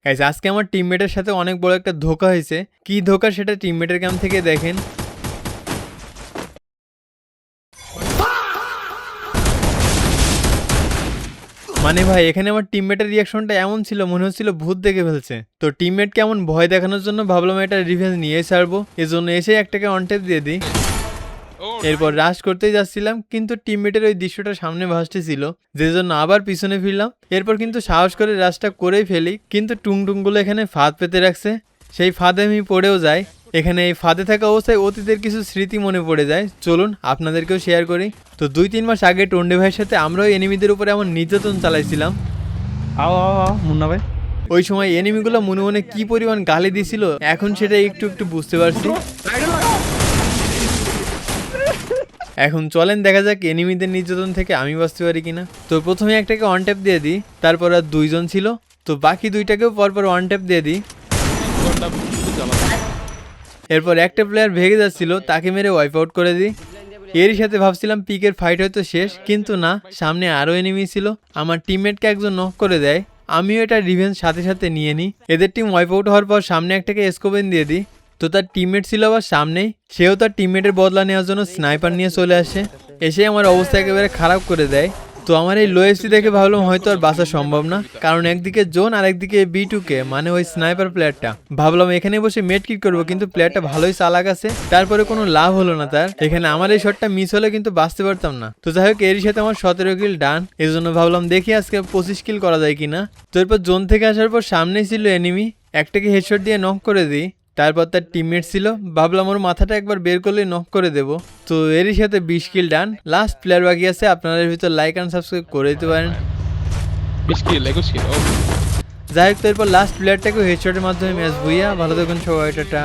Guys আজকে আমার টিমমেটের সাথে অনেক বড় একটা ধোঁকা হয়েছে। কি ধোঁকা সেটা টিমমেটের ক্যাম্প থেকে দেখেন। মানে ভাই এখানে আমার টিমমেটের রিয়াকশনটা এমন ছিল মনে হচ্ছিল ভূত দেখে ফেলছে। তো টিমমেটকে এমন ভয় দেখানোর জন্য ভাবলাম এটা রিভেঞ্জ নিয়ে ছাড়বো, এজন্য এসে একটাকে অনটেপ দিয়ে দিই। এরপর রাশ করতেই যাচ্ছিলাম কিন্তু টিমমেটের ওই দৃশ্যটা সামনে ভাসতেছিল, যে জন্য আবার পিছনে ফিরলাম। এরপর কিন্তু সাহস করে রাশটা করেই ফেলি, কিন্তু টুংটুংগুলো এখানে ফাঁদ পেতে রাখছে। সেই ফাঁদে আমি পড়েও যাই। এখানে এই ফাঁদে থাকা অবস্থায় অতীতের কিছু স্মৃতি মনে পড়ে যায়, চলুন আপনাদেরকেও শেয়ার করি। তো 2-3 মাস আগে টন্ডে ভাইয়ের সাথে আমরাও এনিমিদের উপরে এমন নির্যাতন চালাইছিলাম। মুন্না ভাই, ওই সময় এনিমিগুলো মনে মনে কি পরিমাণ গালি দিছিল এখন সেটা একটু একটু বুঝতে পারছি। এখন চলেন দেখা যাক এনিমিদের নির্যাতন থেকে আমি বাঁচতে পারি কিনা। তো প্রথমে একটাকে ওয়ান ট্যাপ দিয়ে দিই, তারপর আর দুইজন ছিল, তো বাকি দুইটাকেও পরপর ওয়ান ট্যাপ দিয়ে দিই। এরপর একটা প্লেয়ার ভেগে যাচ্ছিল, তাকে মেরে ওয়াইপ আউট করে দিই। এরই সাথে ভাবছিলাম পিকের ফাইট হয়তো শেষ, কিন্তু না, সামনে আরও এনিমি ছিল। আমার টিমমেটকে একজন নক করে দেয়, আমিও এটা রিভেঞ্জ সাথে সাথে নিয়ে নিই। এদের টিম ওয়াইপ আউট হওয়ার পর সামনে একটাকে স্কোপেন দিয়ে দিই। তো তার টিমমেট ছিল আবার সামনেই, সেও তার টিমমেটের বদলা নেওয়ার জন্য স্নাইপার নিয়ে চলে আসে, এসে আমার অবস্থা একেবারে খারাপ করে দেয়। তো আমার এই লো এসপি দেখে ভাবলাম হয়তো আর বাঁচা সম্ভব না, কারণ একদিকে জোন আর একদিকে B2K মানে ওই স্নাইপার প্লেয়ারটা। ভাবলাম এখানে বসে মেড কিট করবো, কিন্তু প্লেয়ারটা ভালোই চালাক আছে, তারপরে কোনো লাভ হলো না তার। এখানে আমার এই শটটা মিস হলে কিন্তু বাঁচতে পারতাম না। তো যাই হোক এরই সাথে আমার 17 কিল ডান, এই জন্য ভাবলাম দেখি আজকে 25 কিল করা যায় কিনা। তো এরপর জোন থেকে আসার পর সামনেই ছিল এনিমি, একটাকে হেডশট দিয়ে নক করে দিই। তারপর তার টিমমেট ছিল, ভাবলাম ওর মাথাটা একবার বের করলে নক করে দেব। তো এরই সাথে 20 কিল ডান। লাস্ট প্লেয়ার বাকি আছে, আপনাদের ভিতর লাইক অ্যান্ড সাবস্ক্রাইব করে দিতে পারেন। 20 কিল 21 কিল। যাই হোক, তো এরপর লাস্ট প্লেয়ারটাকে হেডশটের মাধ্যমে ম্যাচ বুইয়া। ভালো থাকুন সবাই, টাটা।